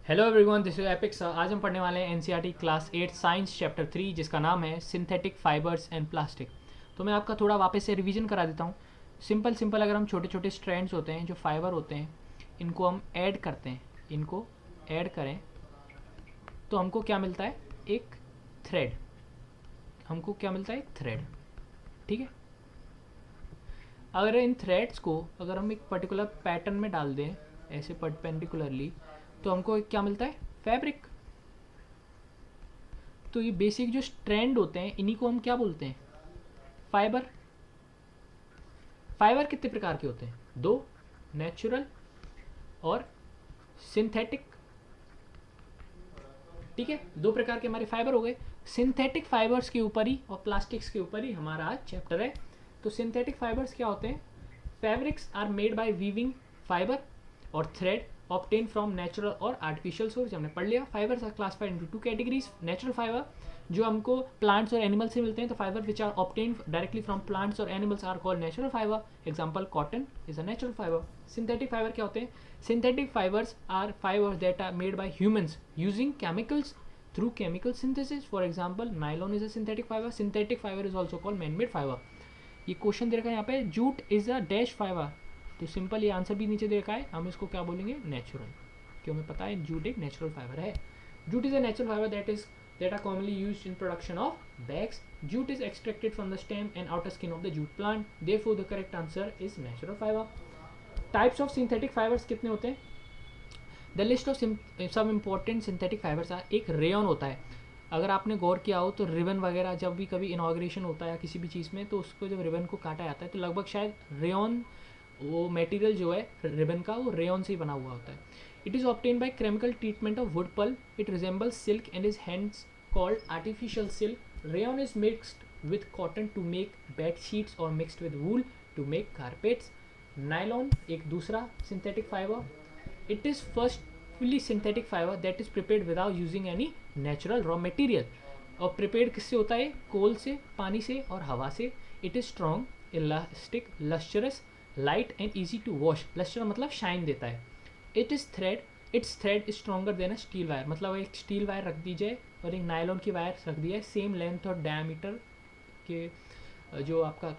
Hello everyone, this is epic sir. आज हम पढ़ने वाले हैं एनसीईआरटी क्लास 8 साइंस चैप्टर 3, जिसका नाम है सिंथेटिक फाइबर्स एंड प्लास्टिक। तो मैं आपका थोड़ा वापस से रिवीजन करा देता हूँ। सिंपल सिंपल अगर हम छोटे छोटे स्ट्रैंड्स होते हैं, जो फाइबर होते हैं, इनको हम ऐड करते हैं, इनको ऐड करें तो हमको क्या मिलता है? एक थ्रेड। हमको क्या मिलता है? एक थ्रेड। ठीक है। अगर इन थ्रेड्स को अगर हम एक पर्टिकुलर पैटर्न में डाल दें, ऐसे परपेंडिकुलरली, तो हमको एक क्या मिलता है? फैब्रिक। तो ये बेसिक जो स्ट्रैंड होते हैं, इन्हीं को हम क्या बोलते हैं? फाइबर। फाइबर कितने प्रकार के होते हैं? दो, नेचुरल और सिंथेटिक। ठीक है, दो प्रकार के हमारे फाइबर हो गए। सिंथेटिक फाइबर्स के ऊपर ही और प्लास्टिक्स के ऊपर ही हमारा आज चैप्टर है। तो सिंथेटिक फाइबर्स क्या होते हैं? Fabrics are made by weaving fibre और थ्रेड ऑब्टेन फ्रॉम नेचुरल और आर्टिफिशियल सोर्स। हमने पढ़ लिया। Fibres are classified into two categories. Natural fibre जो हमको प्लांट्स और एनिमल्स से मिलते हैं, तो fibre which are obtain directly from plants और animals are called natural fibre. Example cotton is a natural fibre. Synthetic fibre क्या होते हैं? Synthetic fibres are fibres that are made bye humans using chemicals through chemical synthesis. For example, nylon is a synthetic fiber. Synthetic fiber is also called man-made fiber. ये question दे रखा है यहाँ पे, jute is a dash fibre. तो simple ये answer भी नीचे दे रखा है, हम इसको क्या बोलेंगे? नेचुरल। क्यों? हमें पता है जूट एक नेचुरल फाइबर है। Jute is a natural fibre that are commonly used in production of bags. Jute is extracted from the stem and outer skin of the jute plant. Therefore, the correct answer is natural fiber. Types of synthetic fibers कितने होते हैं? The list of सब important synthetic fibres है। एक rayon होता है। अगर आपने गौर किया हो तो रिबन वगैरह जब भी कभी इनाग्रेशन होता है या किसी भी चीज़ में, तो उसको जब रिबन को काटा जाता है तो लगभग शायद रेयन, वो मटेरियल जो है रिबन का, वो रेयन से ही बना हुआ होता है। It is obtain by chemical treatment of wood pulp. It resembles silk and is hence called artificial silk. Rayon is mixed with cotton to make bed sheets और mixed with wool to make carpets. Nylon एक दूसरा synthetic fibre. It is first fully synthetic fiber that is prepared without using any natural raw material. और prepared किससे होता है? कोल से, पानी से और हवा से। It is strong, elastic, lustrous, light and easy to wash. Lustre मतलब शाइन देता है। It is thread. It's thread is stronger than a steel wire. मतलब एक स्टील वायर रख दी जाए और एक नायलॉन की वायर रख दी जाए, सेम लेंथ और डायमीटर के जो आपका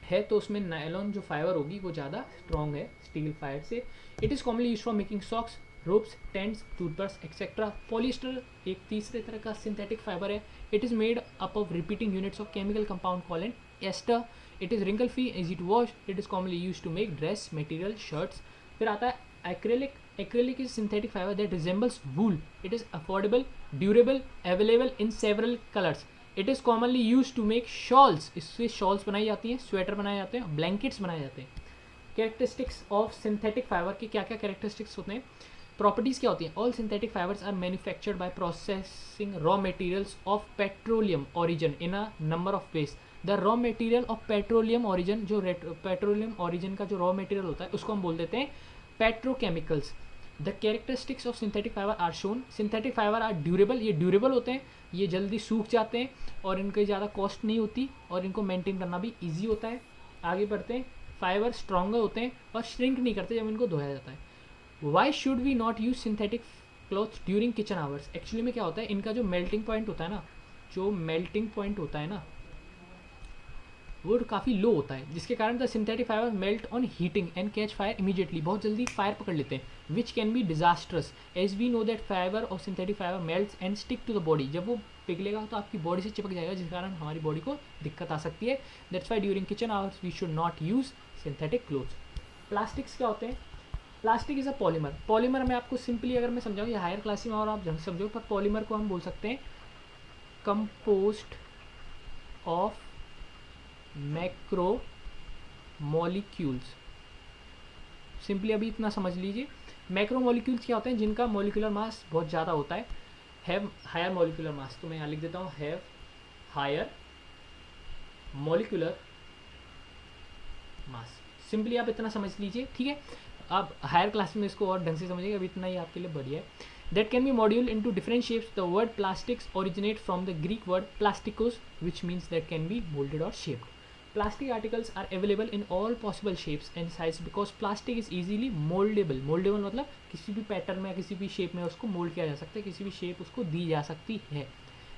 है, तो उसमें नायलॉन जो फाइबर होगी वो ज़्यादा स्ट्रॉन्ग है स्टील फाइबर से। It is commonly use for making socks, ropes, tents, toothbrush etcetera. Polyester एक तीसरे तरह का सिंथेटिक फाइबर है। It is made up of repeating units of chemical compound called an ester. It is wrinkle free, easy to wash. It is commonly use to make dress material, shirts. फिर आता है acrylic. Acrylic is synthetic fibre that resembles wool. It is affordable, durable, available in several colours. It is commonly use to make shawls. इससे shawls बनाई जाती हैं, sweater बनाए जाते हैं, ब्लैंकेट्स बनाए जाते हैं। कैरेक्टरिस्टिक्स ऑफ सिंथेटिक फाइबर की क्या क्या कैरेक्टरिस्टिक्स होते हैं? प्रॉपर्टीज़ क्या होती हैं? All synthetic fibres are manufactured by processing raw materials of petroleum origin in a number of ways. The raw material of petroleum origin, जो पेट्रोलियम ऑरिजिन का जो रॉ मटेरियल होता है उसको हम बोल देते हैं petrochemicals. The characteristics of synthetic fibre are shown. Synthetic fibre are durable, ये ड्यूरेबल होते हैं, ये जल्दी सूख जाते हैं और इनकी ज़्यादा कॉस्ट नहीं होती और इनको मेंटेन करना भी ईजी होता है। आगे बढ़ते हैं। फाइबर स्ट्रॉन्गर होते हैं और श्रिंक नहीं करते जब इनको धोया जाता है। Why should we not use synthetic cloth during kitchen hours? Actually में क्या होता है, इनका जो मेल्टिंग पॉइंट होता है ना, जो मेल्टिंग पॉइंट होता है ना, वो काफ़ी लो होता है, जिसके कारण the synthetic fibre melt on heating and catch fire immediately. बहुत जल्दी फायर पकड़ लेते हैं, which can be disastrous as we know that fibre और synthetic fibre melts and stick to the body. जब वो पिघलेगा तो आपकी बॉडी से चिपक जाएगा, जिस कारण हमारी बॉडी को दिक्कत आ सकती है। That's why during kitchen hours we should not use synthetic clothes. Plastics क्या होते हैं? Plastic is a polymer. Polymer मैं आपको सिंपली अगर मैं समझाऊँ, ये हायर क्लास में और आप जल्द समझो, पर पॉलीमर को हम बोल सकते हैं compost of macro molecules. Simply अभी इतना समझ लीजिए। मैक्रो मॉलिक्यूल्स क्या होते हैं? जिनका मॉलिक्यूलर मास बहुत ज़्यादा होता है, हैव हायर मॉलिक्यूलर मास। तो मैं यहाँ लिख देता हूँ have higher molecular mass. Simply आप इतना समझ लीजिए, ठीक है। आप हायर क्लास में इसको और ढंग से समझिएगा, अभी इतना ही आपके लिए बढ़िया है। That can be module into different shapes. The word plastics originate from the Greek word plastikos, which means that can be moulded और shaped. Plastic articles are available in all possible shapes and size because plastic is easily moldable. Moldable मतलब किसी भी pattern में, किसी भी shape में उसको mould किया जा सकता है, किसी भी शेप उसको दी जा सकती है.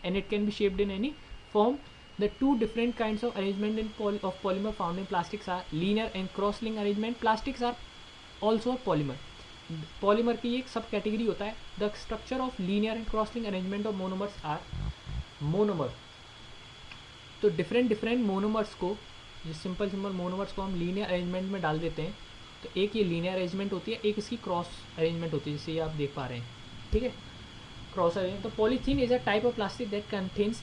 And it can be shaped in any form. The two different kinds of arrangement of polymer found in plastics are linear and cross-link arrangement. Plastics are also a polymer. Polymer की एक sub category होता है. The structure of linear and crosslink arrangement of monomers are monomer. तो different monomers को, जिस simple monomers को हम linear arrangement में डाल देते हैं, तो एक ये लीनियर अरेंजमेंट होती है, एक इसकी क्रॉस अरेंजमेंट होती है, जैसे ये आप देख पा रहे हैं. ठीक है, क्रॉस अरेंजमेंट. तो polythene is a type of plastic that contains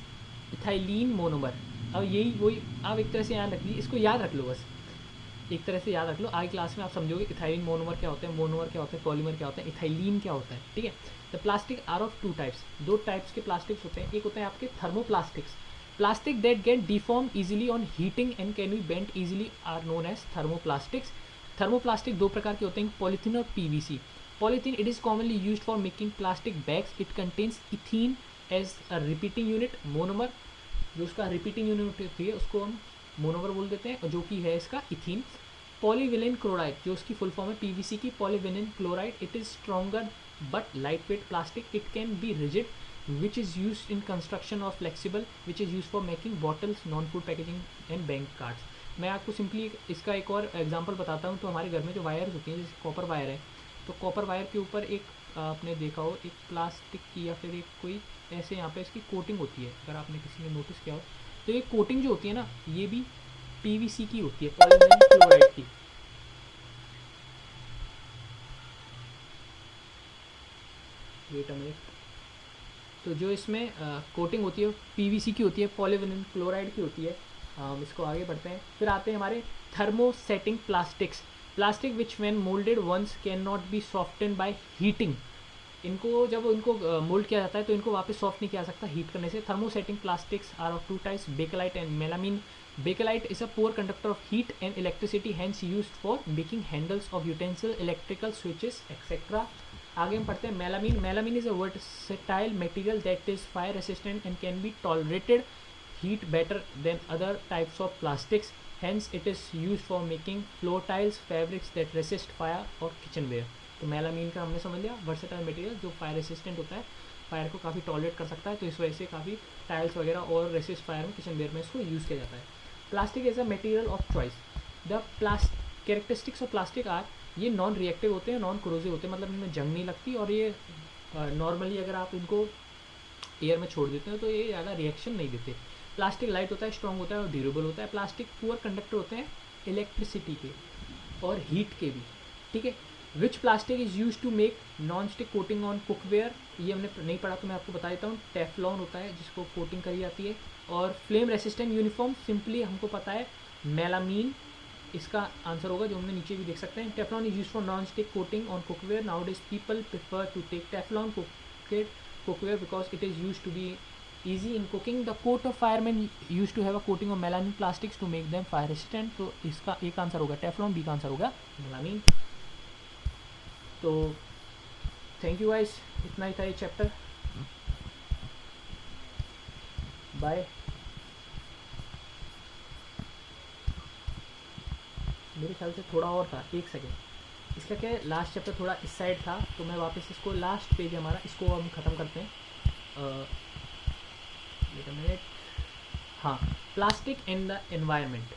ethylene monomer. अब यही वही आप एक तरह से याद रख लीजिए, इसको याद रख लो, बस एक तरह से याद रख लो. आगे क्लास में आप समझोगे इथाइलिन मोनोमर क्या होता है, मोनोमर क्या होता है, पॉलीमर क्या होता है, इथाइलिन क्या होता है. ठीक है. The plastic are of two types. दो टाइप्स के प्लास्टिक्स होते हैं. एक होते हैं आपके thermoplastics. Plastic that get deform easily on heating and can be bent easily are known as thermoplastics. Thermoplastic दो प्रकार के होते हैं, पॉलीथीन और PVC. Polythene it is commonly used for making plastic bags. It contains ethene as a repeating unit. Monomer जो उसका repeating unit होती है उसको हम मोनोमर बोल देते हैं, जो कि है इसका इथीन. पॉलीविनिल क्लोराइड जो उसकी फुल फॉर्म है पीवीसी की, polyvinyl chloride. It is stronger but light weight plastic. It can be rigid which is use in construction और flexible which is use for making bottles, non food packaging and bank cards. मैं आपको simply इसका एक और example बताता हूँ. तो हमारे घर में जो वायर्स होती हैं, जैसे कॉपर वायर है, तो कॉपर वायर के ऊपर एक आपने देखा हो एक प्लास्टिक की या फिर एक कोई ऐसे यहाँ पे इसकी कोटिंग होती है, अगर आपने किसी ने नोटिस किया हो. तो ये कोटिंग जो होती है ना, ये भी पीवीसी की होती है, पॉलीविनिल क्लोराइड की. Wait a minute. तो जो इसमें कोटिंग होती है पीवीसी की होती है, पॉलीविनिल क्लोराइड की होती है. हम इसको आगे बढ़ते हैं. फिर आते हैं हमारे thermosetting plastics. Plastic which when moulded once can not be softened by heating. इनको जब इनको मोल्ड किया जाता है तो इनको वापस सॉफ्ट नहीं किया जा सकता हीट करने से. Thermosetting plastics are of two types, Bakelite and melamine. Bakelite is a poor conductor of heat and electricity, hence used for making handles of utensil, electrical switches etcetera. आगे हम पढ़ते हैं melamine. Melamine is a versatile material that is fire resistant and can be tolerated heat better than other types of plastics, hence it is used for making floor tiles, fabrics that resist fire or kitchenware. तो मेलामीन का हमने समझ लिया, versatile material जो fire resistant होता है, fire को काफ़ी टॉलरेट कर सकता है, तो इस वजह से काफ़ी टाइल्स वगैरह और रेसिस्ट फायर में, किचनवेयर में इसको यूज़ किया जाता है. Plastic is a material of choice. The characteristics of plastic are, ये नॉन रिएक्टिव होते हैं, नॉन क्रोजिव होते हैं, मतलब इनमें जंग नहीं लगती, और ये नॉर्मली अगर आप इनको एयर में छोड़ देते हैं तो ये ज़्यादा रिएक्शन नहीं देते. प्लास्टिक लाइट होता है, स्ट्रॉन्ग होता है और ड्यूरेबल होता है. प्लास्टिक पुअर कंडक्टर होते हैं इलेक्ट्रिसिटी के और हीट के भी. ठीक है. Which plastic is use to make non stick coating on cookware. ये हमने नहीं पढ़ा तो मैं आपको बता देता हूँ. टेफ्लॉन होता है जिसको कोटिंग करी जाती है. और फ्लेम रेसिस्टेंट यूनिफॉर्म, सिंपली हमको पता है मेलामीन इसका आंसर होगा, जो हमने नीचे भी देख सकते हैं. Teflon is use for non stick coating on cookware. Nowadays people prefer to take Teflon cookware because it is use to be easy in cooking. The coat of firemen used to have a coating of melamine plastics to make them fire resistant. तो इसका एक answer होगा Teflon, B का answer होगा मेलामीन. तो thank you guys, इतना ही था ये चैप्टर. बाय. मेरे ख्याल से थोड़ा और था, एक सेकेंड. इसका क्या है, लास्ट चैप्टर थोड़ा इस साइड था, तो मैं वापस इसको, लास्ट पेज हमारा, इसको हम ख़त्म करते हैं. हाँ, प्लास्टिक एंड द एनवायरनमेंट.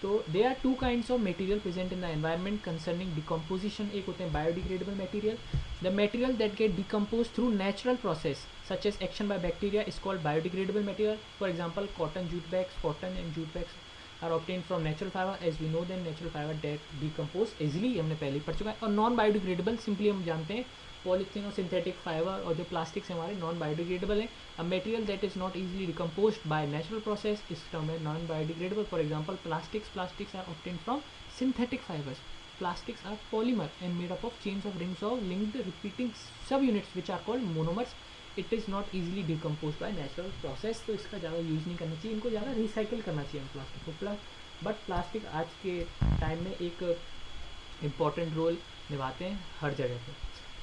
तो they are two kinds of material present in the environment concerning decomposition. एक होते हैं biodegradable material. The material that get decompose through natural process such as action by bacteria is called biodegradable material. For example cotton jute bags. Cotton and jute bags are obtain from natural fibre. As we know then natural fibre that decompose easily, हमने पहले ही पढ़ चुका है. और non biodegradable, simply हम जानते हैं polythene और सिंथेटिक फाइबर, और जो प्लास्टिक्स हमारे नॉन बायोडिग्रेडेबल हैं. A material that is not easily decomposed by natural process is term है non biodegradable. For example plastics are obtain from synthetic fibres. Plastics are polymer and made up of chains of rings of linked repeating subunits which are called monomers. It is not easily decomposed by natural process. तो इसका ज़्यादा use नहीं करना चाहिए, इनको ज़्यादा recycle करना चाहिए हम प्लास्टिक को. बट प्लास्टिक आज के टाइम में एक इम्पॉर्टेंट रोल निभाते हैं हर जगह पे.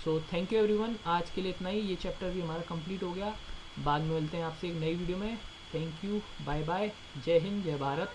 सो थैंक यू एवरीवन, आज के लिए इतना ही. ये चैप्टर भी हमारा कंप्लीट हो गया. बाद में मिलते हैं आपसे एक नई वीडियो में. थैंक यू, बाय बाय, जय हिंद, जय भारत.